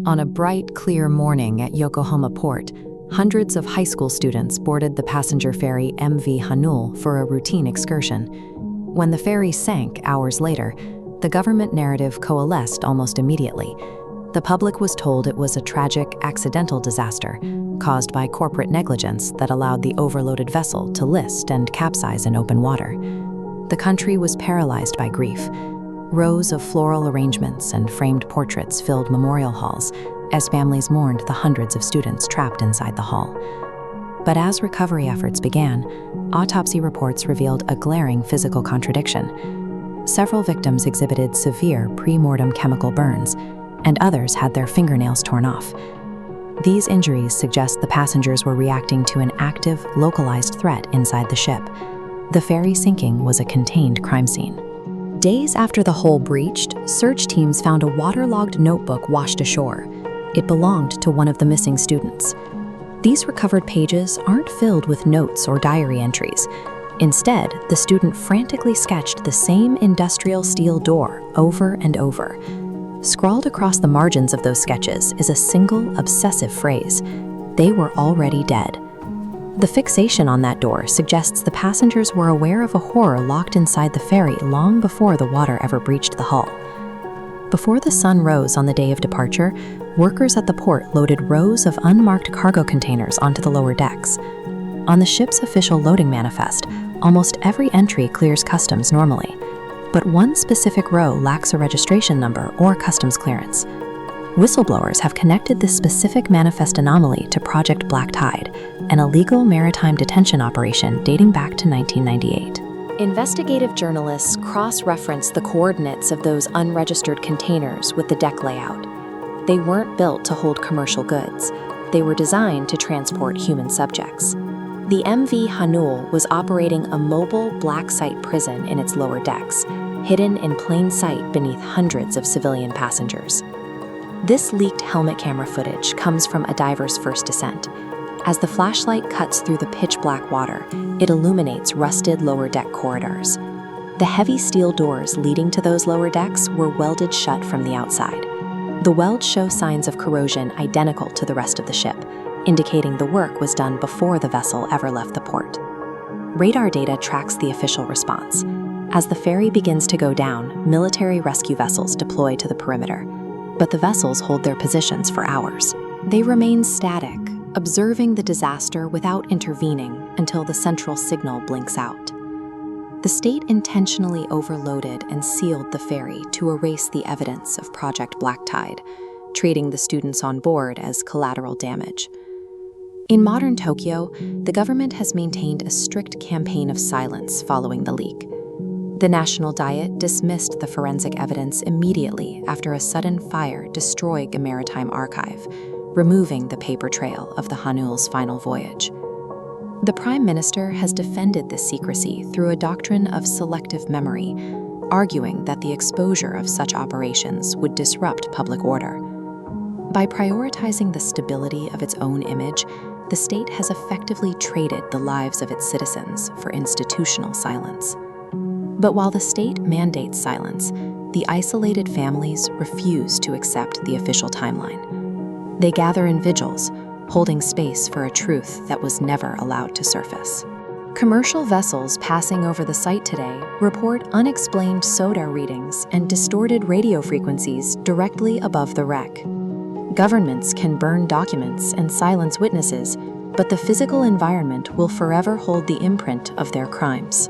On a bright, clear morning at Yokohama port, hundreds of high school students boarded the passenger ferry MV Hanul for a routine excursion. When the ferry sank hours later, the government narrative coalesced almost immediately. The public was told it was a tragic, accidental disaster caused by corporate negligence that allowed the overloaded vessel to list and capsize in open water. The country was paralyzed by grief. Rows of floral arrangements and framed portraits filled memorial halls as families mourned the hundreds of students trapped inside the hall. But as recovery efforts began, autopsy reports revealed a glaring physical contradiction. Several victims exhibited severe pre-mortem chemical burns, and others had their fingernails torn off. These injuries suggest the passengers were reacting to an active, localized threat inside the ship. The ferry sinking was a contained crime scene. Days after the hull breached, search teams found a waterlogged notebook washed ashore. It belonged to one of the missing students. These recovered pages aren't filled with notes or diary entries. Instead, the student frantically sketched the same industrial steel door over and over. Scrawled across the margins of those sketches is a single obsessive phrase: "They were already dead." The fixation on that door suggests the passengers were aware of a horror locked inside the ferry long before the water ever breached the hull. Before the sun rose on the day of departure, workers at the port loaded rows of unmarked cargo containers onto the lower decks. On the ship's official loading manifest, almost every entry clears customs normally, but one specific row lacks a registration number or customs clearance. Whistleblowers have connected this specific manifest anomaly to Project Black Tide, an illegal maritime detention operation dating back to 1998. Investigative journalists cross-reference the coordinates of those unregistered containers with the deck layout. They weren't built to hold commercial goods. They were designed to transport human subjects. The MV Hanul was operating a mobile black site prison in its lower decks, hidden in plain sight beneath hundreds of civilian passengers. This leaked helmet camera footage comes from a diver's first descent. As the flashlight cuts through the pitch-black water, it illuminates rusted lower deck corridors. The heavy steel doors leading to those lower decks were welded shut from the outside. The welds show signs of corrosion identical to the rest of the ship, indicating the work was done before the vessel ever left the port. Radar data tracks the official response. As the ferry begins to go down, military rescue vessels deploy to the perimeter, but the vessels hold their positions for hours. They remain static, observing the disaster without intervening until the central signal blinks out. The state intentionally overloaded and sealed the ferry to erase the evidence of Project Black Tide, treating the students on board as collateral damage. In modern Tokyo, the government has maintained a strict campaign of silence following the leak. The National Diet dismissed the forensic evidence immediately after a sudden fire destroyed a maritime archive, removing the paper trail of the Hanul's final voyage. The Prime Minister has defended this secrecy through a doctrine of selective memory, arguing that the exposure of such operations would disrupt public order. By prioritizing the stability of its own image, the state has effectively traded the lives of its citizens for institutional silence. But while the state mandates silence, the isolated families refuse to accept the official timeline. They gather in vigils, holding space for a truth that was never allowed to surface. Commercial vessels passing over the site today report unexplained SODAR readings and distorted radio frequencies directly above the wreck. Governments can burn documents and silence witnesses, but the physical environment will forever hold the imprint of their crimes.